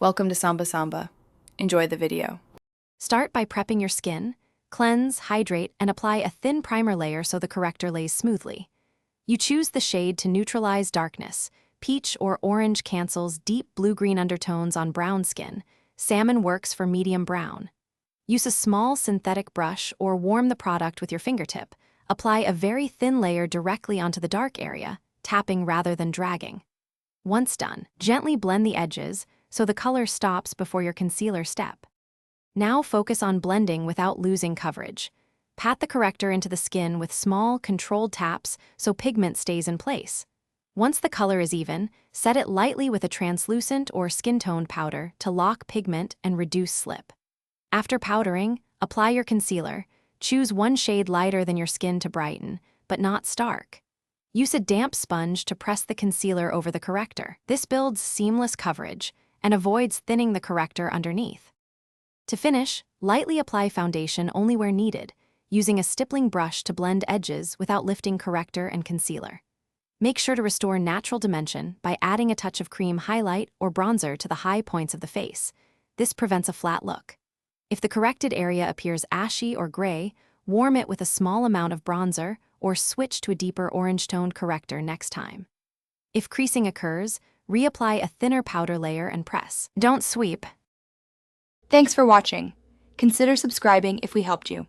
Welcome to Samba Samba. Enjoy the video. Start by prepping your skin. Cleanse, hydrate, and apply a thin primer layer so the corrector lays smoothly. You choose the shade to neutralize darkness. Peach or orange cancels deep blue-green undertones on brown skin. Salmon works for medium brown. Use a small synthetic brush or warm the product with your fingertip. Apply a very thin layer directly onto the dark area, tapping rather than dragging. Once done, gently blend the edges so the color stops before your concealer step. Now focus on blending without losing coverage. Pat the corrector into the skin with small, controlled taps so pigment stays in place. Once the color is even, set it lightly with a translucent or skin-toned powder to lock pigment and reduce slip. After powdering, apply your concealer. Choose one shade lighter than your skin to brighten, but not stark. Use a damp sponge to press the concealer over the corrector. This builds seamless coverage and avoids thinning the corrector underneath. To finish, lightly apply foundation only where needed, using a stippling brush to blend edges without lifting corrector and concealer. Make sure to restore natural dimension by adding a touch of cream highlight or bronzer to the high points of the face. This prevents a flat look. If the corrected area appears ashy or gray, warm it with a small amount of bronzer or switch to a deeper orange-toned corrector next time. If creasing occurs, reapply a thinner powder layer and press. Don't sweep. Thanks for watching. Consider subscribing if we helped you.